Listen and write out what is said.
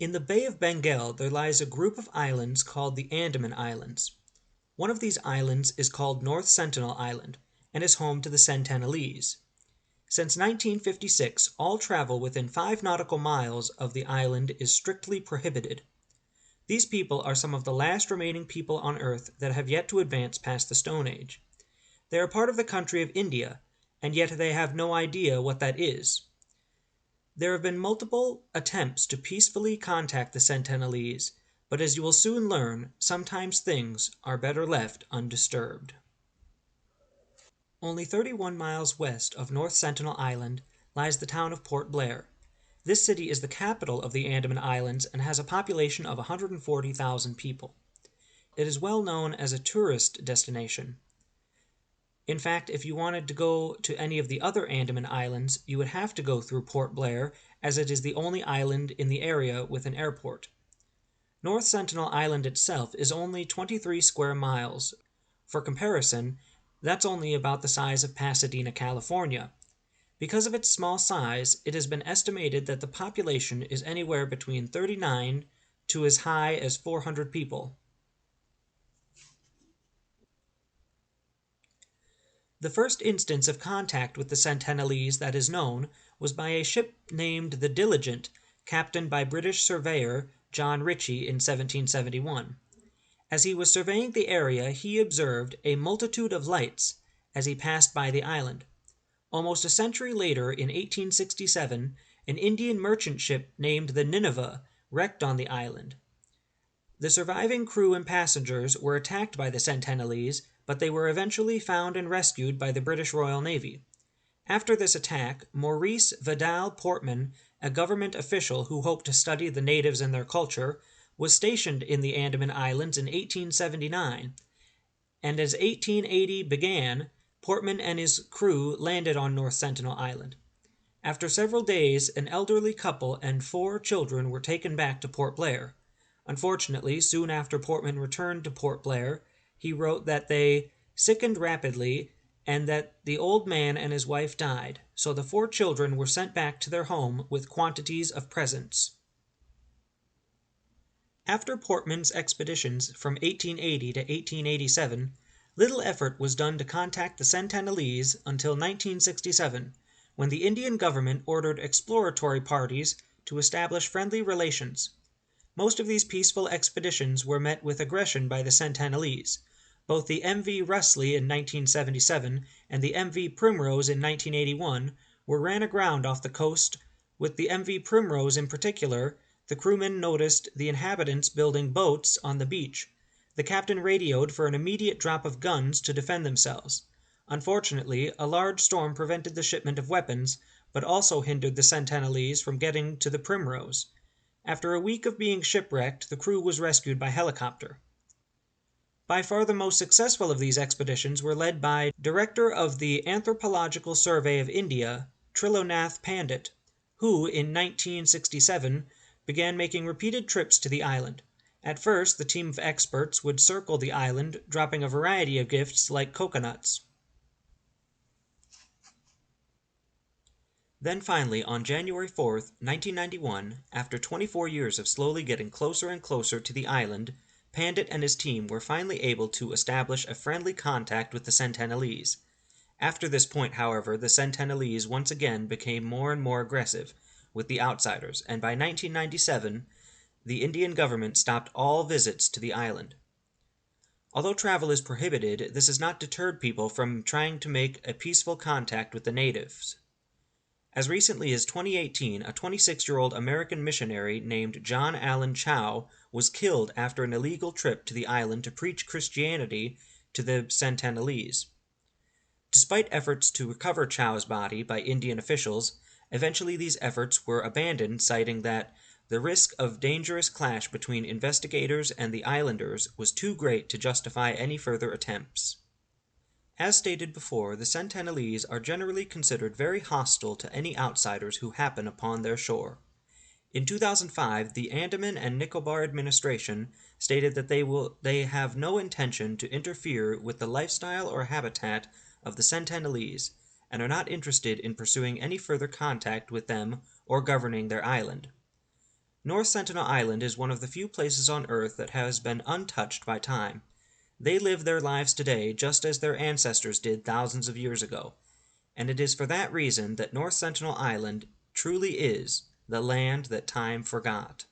In the Bay of Bengal there lies a group of islands called the Andaman Islands. One of these islands is called North Sentinel Island, and is home to the Sentinelese. Since 1956, all travel within 5 nautical miles of the island is strictly prohibited. These people are some of the last remaining people on Earth that have yet to advance past the Stone Age. They are part of the country of India, and yet they have no idea what that is. There have been multiple attempts to peacefully contact the Sentinelese, but as you will soon learn, sometimes things are better left undisturbed. Only 31 miles west of North Sentinel Island lies the town of Port Blair. This city is the capital of the Andaman Islands and has a population of 140,000 people. It is well known as a tourist destination. In fact, if you wanted to go to any of the other Andaman Islands, you would have to go through Port Blair, as it is the only island in the area with an airport. North Sentinel Island itself is only 23 square miles. For comparison, that's only about the size of Pasadena, California. Because of its small size, it has been estimated that the population is anywhere between 39 to as high as 400 people. The first instance of contact with the Sentinelese that is known was by a ship named the Diligent, captained by British surveyor John Ritchie in 1771. As he was surveying the area he observed a multitude of lights as he passed by the island. Almost a century later, in 1867, an Indian merchant ship named the Nineveh wrecked on the island. The surviving crew and passengers were attacked by the Sentinelese, but they were eventually found and rescued by the British Royal Navy. After this attack, Maurice Vidal Portman, a government official who hoped to study the natives and their culture, was stationed in the Andaman Islands in 1879, and as 1880 began, Portman and his crew landed on North Sentinel Island. After several days, an elderly couple and 4 children were taken back to Port Blair. Unfortunately, soon after Portman returned to Port Blair, he wrote that they sickened rapidly and that the old man and his wife died, so the 4 children were sent back to their home with quantities of presents. After Portman's expeditions from 1880 to 1887, little effort was done to contact the Sentinelese until 1967, when the Indian government ordered exploratory parties to establish friendly relations. Most of these peaceful expeditions were met with aggression by the Sentinelese. Both the MV Russley in 1977 and the MV Primrose in 1981 were ran aground off the coast. With the MV Primrose in particular, the crewmen noticed the inhabitants building boats on the beach. The captain radioed for an immediate drop of guns to defend themselves. Unfortunately, a large storm prevented the shipment of weapons, but also hindered the Sentinelese from getting to the Primrose. After a week of being shipwrecked, the crew was rescued by helicopter. By far the most successful of these expeditions were led by Director of the Anthropological Survey of India, Trilonath Pandit, who, in 1967, began making repeated trips to the island. At first, the team of experts would circle the island, dropping a variety of gifts like coconuts. Then finally, on January 4, 1991, after 24 years of slowly getting closer and closer to the island, Pandit and his team were finally able to establish a friendly contact with the Sentinelese. After this point, however, the Sentinelese once again became more and more aggressive with the outsiders, and by 1997, the Indian government stopped all visits to the island. Although travel is prohibited, this has not deterred people from trying to make a peaceful contact with the natives. As recently as 2018, a 26-year-old American missionary named John Allen Chau was killed after an illegal trip to the island to preach Christianity to the Sentinelese. Despite efforts to recover Chau's body by Indian officials, eventually these efforts were abandoned, citing that the risk of dangerous clash between investigators and the islanders was too great to justify any further attempts. As stated before, the Sentinelese are generally considered very hostile to any outsiders who happen upon their shore. In 2005, the Andaman and Nicobar administration stated that they have no intention to interfere with the lifestyle or habitat of the Sentinelese and are not interested in pursuing any further contact with them or governing their island. North Sentinel Island is one of the few places on Earth that has been untouched by time. They live their lives today just as their ancestors did thousands of years ago, and it is for that reason that North Sentinel Island truly is the land that time forgot.